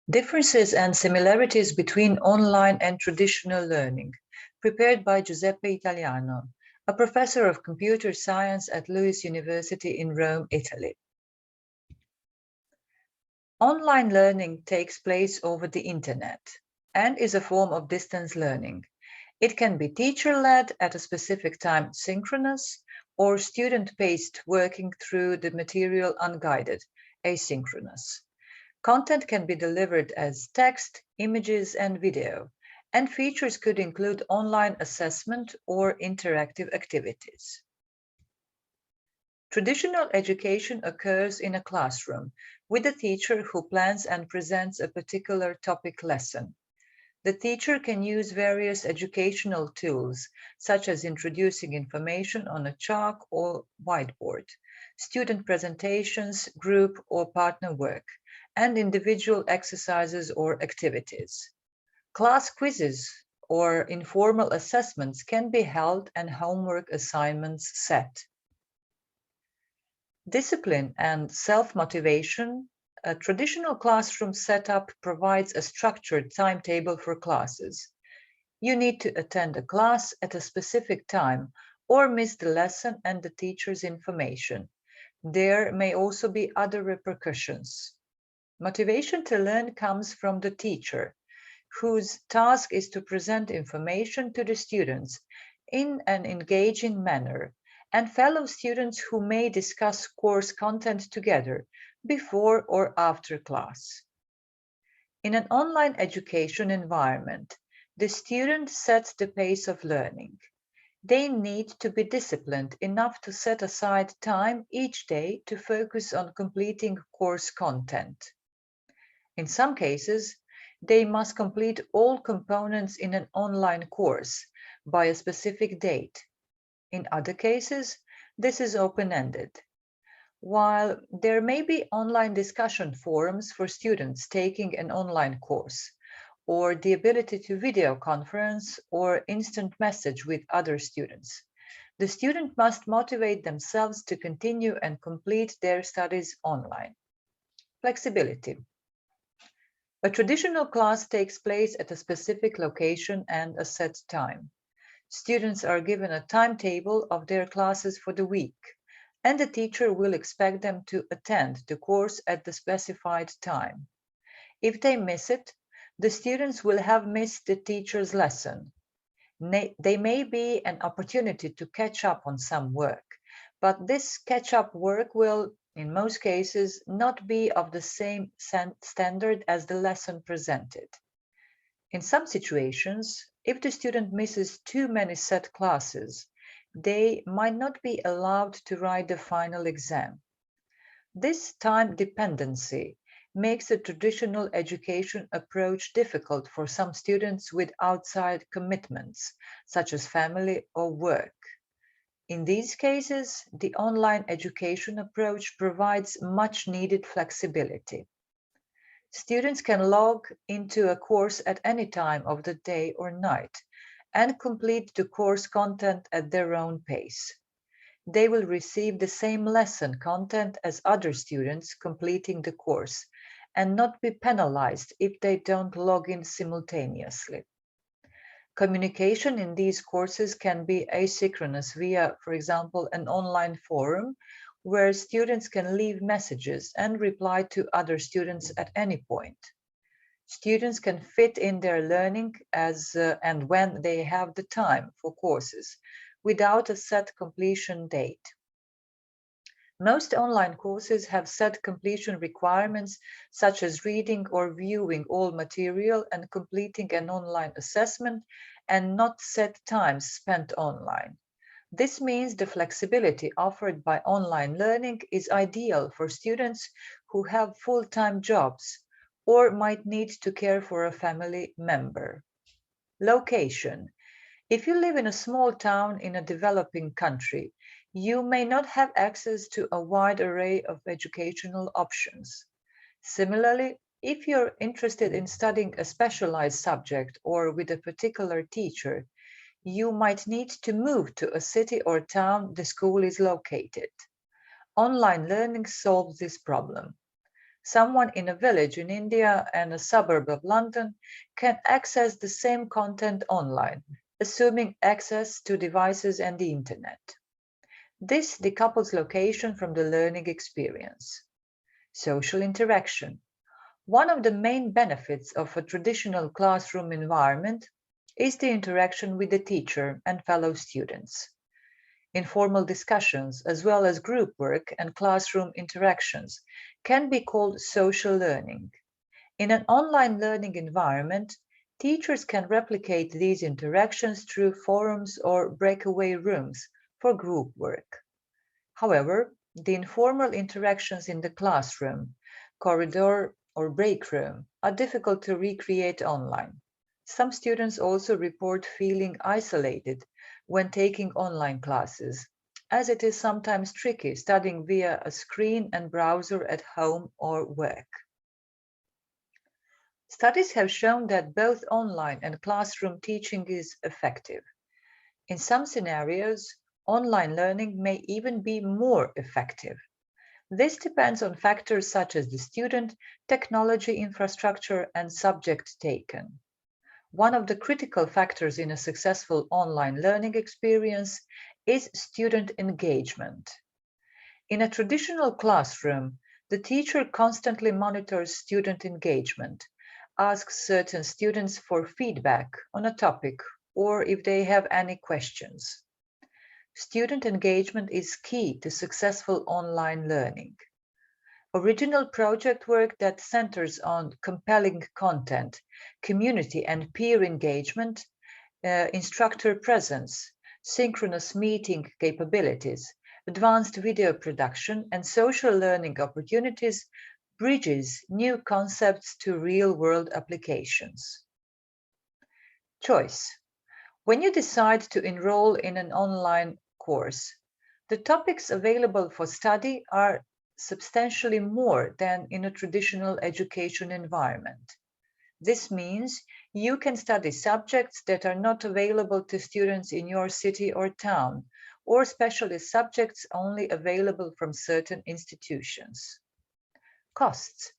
Differences and similarities between online and traditional learning, prepared by Giuseppe Italiano, a professor of computer science at LUISS University in Rome, Italy. Online learning takes place over the internet and is a form of distance learning. It can be teacher-led at a specific time, synchronous, or student-paced, working through the material unguided, asynchronous. Content can be delivered as text, images, and video, and features could include online assessment or interactive activities. Traditional education occurs in a classroom with a teacher who plans and presents a particular topic lesson. The teacher can use various educational tools, such as introducing information on a chalk or whiteboard, student presentations, group or partner work, and individual exercises or activities. Class quizzes or informal assessments can be held and homework assignments set. Discipline and self-motivation. A traditional classroom setup provides a structured timetable for classes. You need to attend a class at a specific time or miss the lesson and the teacher's information. There may also be other repercussions. Motivation to learn comes from the teacher, whose task is to present information to the students in an engaging manner, and fellow students who may discuss course content together before or after class. In an online education environment, the student sets the pace of learning. They need to be disciplined enough to set aside time each day to focus on completing course content. In some cases, they must complete all components in an online course by a specific date. In other cases, this is open-ended. While there may be online discussion forums for students taking an online course, or the ability to video conference or instant message with other students, the student must motivate themselves to continue and complete their studies online. Flexibility. A traditional class takes place at a specific location and a set time. Students are given a timetable of their classes for the week, and the teacher will expect them to attend the course at the specified time. If they miss it, the students will have missed the teacher's lesson. They may be an opportunity to catch up on some work, but this catch-up work will, in most cases, not be of the same standard as the lesson presented. In some situations, if the student misses too many set classes, they might not be allowed to write the final exam. This time dependency makes the traditional education approach difficult for some students with outside commitments, such as family or work. In these cases, the online education approach provides much needed flexibility. Students can log into a course at any time of the day or night and complete the course content at their own pace. They will receive the same lesson content as other students completing the course and not be penalized if they don't log in simultaneously. Communication in these courses can be asynchronous via, for example, an online forum where students can leave messages and reply to other students at any point. Students can fit in their learning as and when they have the time for courses without a set completion date. Most online courses have set completion requirements, such as reading or viewing all material and completing an online assessment, and not set times spent online. This means the flexibility offered by online learning is ideal for students who have full-time jobs or might need to care for a family member. Location. If you live in a small town in a developing country, you may not have access to a wide array of educational options. Similarly, if you're interested in studying a specialized subject or with a particular teacher, you might need to move to a city or town the school is located. Online learning solves this problem. Someone in a village in India and a suburb of London can access the same content online, assuming access to devices and the internet. This decouples location from the learning experience. Social interaction. One of the main benefits of a traditional classroom environment is the interaction with the teacher and fellow students. Informal discussions, as well as group work and classroom interactions, can be called social learning. In an online learning environment, teachers can replicate these interactions through forums or breakaway rooms for group work. However, the informal interactions in the classroom, corridor, or break room are difficult to recreate online. Some students also report feeling isolated when taking online classes, as it is sometimes tricky studying via a screen and browser at home or work. Studies have shown that both online and classroom teaching is effective. In some scenarios, online learning may even be more effective. This depends on factors such as the student, technology infrastructure, and subject taken. One of the critical factors in a successful online learning experience is student engagement. In a traditional classroom, the teacher constantly monitors student engagement, asks certain students for feedback on a topic or if they have any questions. Student engagement is key to successful online learning. Original project work that centers on compelling content, community and peer engagement, instructor presence, synchronous meeting capabilities, advanced video production, and social learning opportunities bridges new concepts to real-world applications. Choice. When you decide to enroll in an online course, the topics available for study are substantially more than in a traditional education environment. This means you can study subjects that are not available to students in your city or town, or specialist subjects only available from certain institutions. Costs.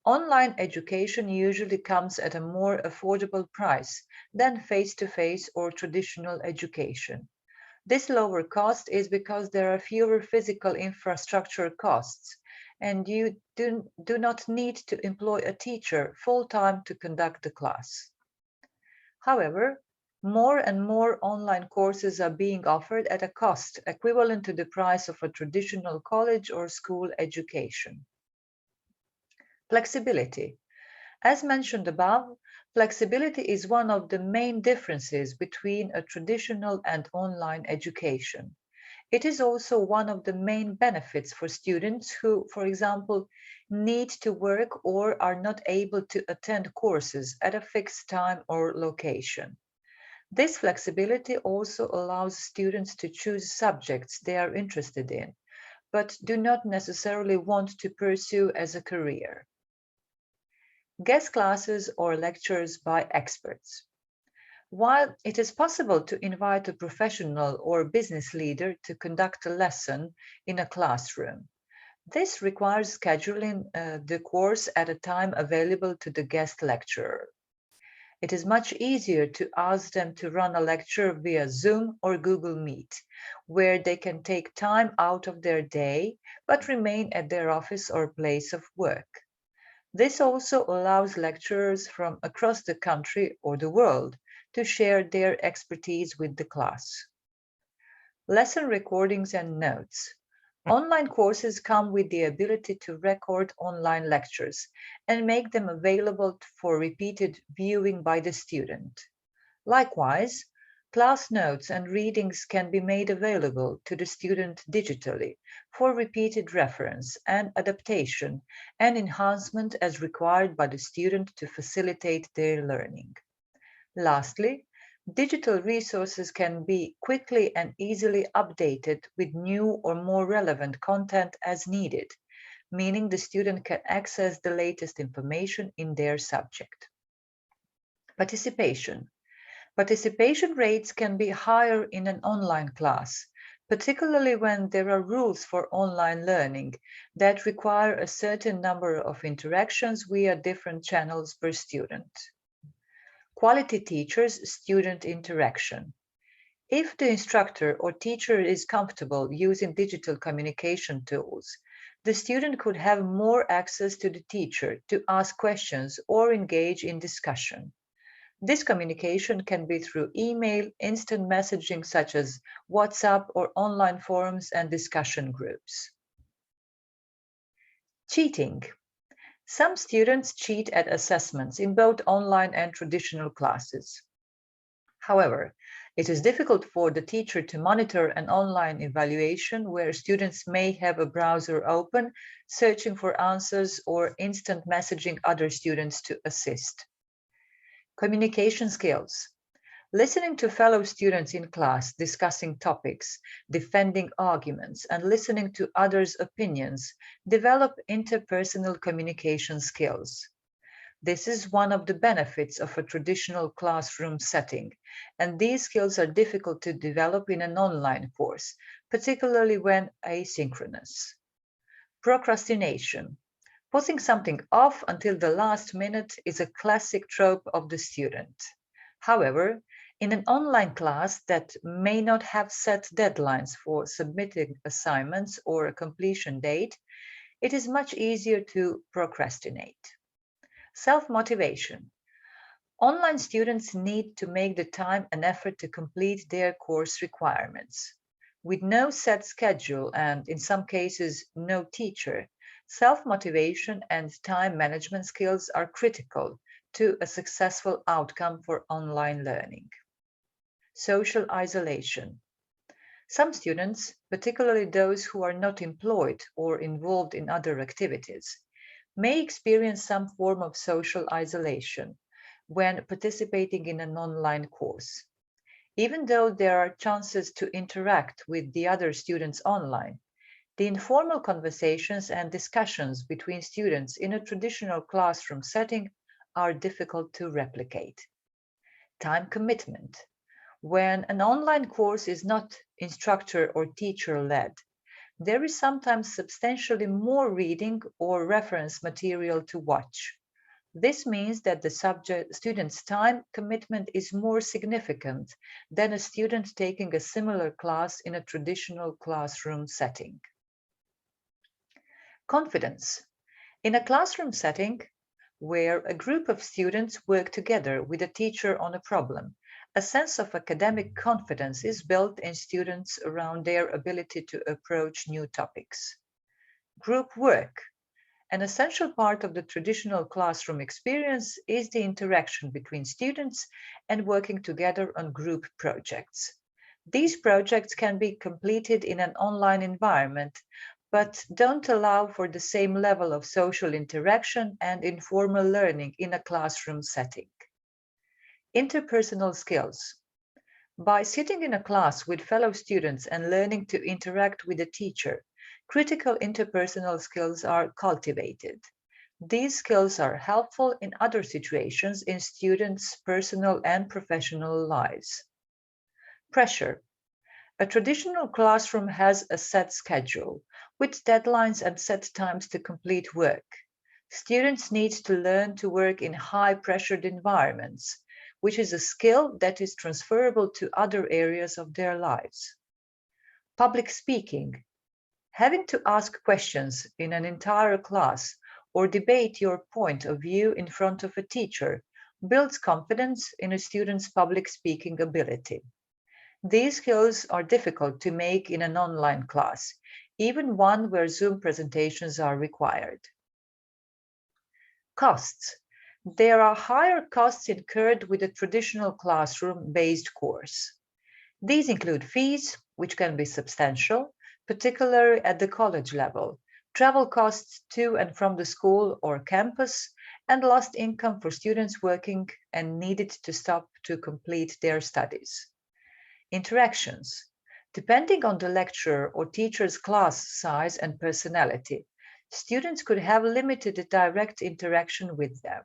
Online education usually comes at a more affordable price than face-to-face or traditional education. This lower cost is because there are fewer physical infrastructure costs, and you do not need to employ a teacher full-time to conduct the class. However, more and more online courses are being offered at a cost equivalent to the price of a traditional college or school education. Flexibility. As mentioned above, flexibility is one of the main differences between a traditional and online education. It is also one of the main benefits for students who, for example, need to work or are not able to attend courses at a fixed time or location. This flexibility also allows students to choose subjects they are interested in, but do not necessarily want to pursue as a career. Guest classes or lectures by experts. While it is possible to invite a professional or business leader to conduct a lesson in a classroom, this requires scheduling the course at a time available to the guest lecturer. It is much easier to ask them to run a lecture via Zoom or Google Meet, where they can take time out of their day but remain at their office or place of work. This also allows lecturers from across the country or the world to share their expertise with the class. Lesson recordings and notes. Online courses come with the ability to record online lectures and make them available for repeated viewing by the student. Likewise, class notes and readings can be made available to the student digitally for repeated reference and adaptation and enhancement as required by the student to facilitate their learning. Lastly, digital resources can be quickly and easily updated with new or more relevant content as needed, meaning the student can access the latest information in their subject. Participation. Participation rates can be higher in an online class particularly when there are rules for online learning that require a certain number of interactions via different channels per student. Quality teachers-student interaction. If the instructor or teacher is comfortable using digital communication tools, the student could have more access to the teacher to ask questions or engage in discussion. This communication can be through email, instant messaging such as WhatsApp, or online forums and discussion groups. Cheating. Some students cheat at assessments in both online and traditional classes. However, it is difficult for the teacher to monitor an online evaluation where students may have a browser open, searching for answers or instant messaging other students to assist. Communication skills. Listening to fellow students in class, discussing topics, defending arguments, and listening to others' opinions develop interpersonal communication skills. This is one of the benefits of a traditional classroom setting, and these skills are difficult to develop in an online course, particularly when asynchronous. Procrastination. Putting something off until the last minute is a classic trope of the student. However, in an online class that may not have set deadlines for submitting assignments or a completion date, it is much easier to procrastinate. Self-motivation. Online students need to make the time and effort to complete their course requirements. With no set schedule and, in some cases, no teacher, self-motivation and time management skills are critical to a successful outcome for online learning. Social isolation. Some students, particularly those who are not employed or involved in other activities, may experience some form of social isolation when participating in an online course. Even though there are chances to interact with the other students online, the informal conversations and discussions between students in a traditional classroom setting are difficult to replicate. Time commitment. When an online course is not instructor or teacher-led, there is sometimes substantially more reading or reference material to watch. This means that the student's time commitment is more significant than a student taking a similar class in a traditional classroom setting. Confidence. In a classroom setting where a group of students work together with a teacher on a problem, a sense of academic confidence is built in students around their ability to approach new topics. Group work. An essential part of the traditional classroom experience is the interaction between students and working together on group projects. These projects can be completed in an online environment, but don't allow for the same level of social interaction and informal learning in a classroom setting. Interpersonal skills. By sitting in a class with fellow students and learning to interact with a teacher, critical interpersonal skills are cultivated. These skills are helpful in other situations in students' personal and professional lives. Pressure. A traditional classroom has a set schedule, with deadlines and set times to complete work. Students need to learn to work in high-pressured environments, which is a skill that is transferable to other areas of their lives. Public speaking. Having to ask questions in an entire class or debate your point of view in front of a teacher builds confidence in a student's public speaking ability. These skills are difficult to make in an online class, even one where Zoom presentations are required. Costs. There are higher costs incurred with a traditional classroom-based course. These include fees, which can be substantial, particularly at the college level, travel costs to and from the school or campus, and lost income for students working and needed to stop to complete their studies. Interactions. Depending on the lecturer or teacher's class size and personality, students could have limited direct interaction with them.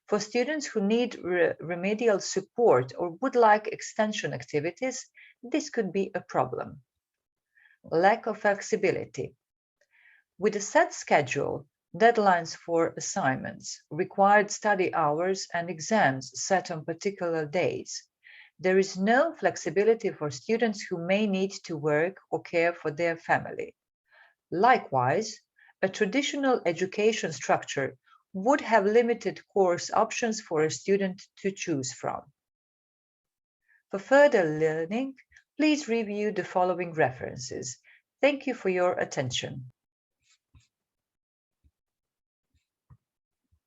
For students who need remedial support or would like extension activities, this could be a problem. lack of flexibility. With a set schedule, deadlines for assignments, required study hours, and exams set on particular days, there is no flexibility for students who may need to work or care for their family. Likewise, a traditional education structure would have limited course options for a student to choose from. For further learning, please review the following references. Thank you for your attention.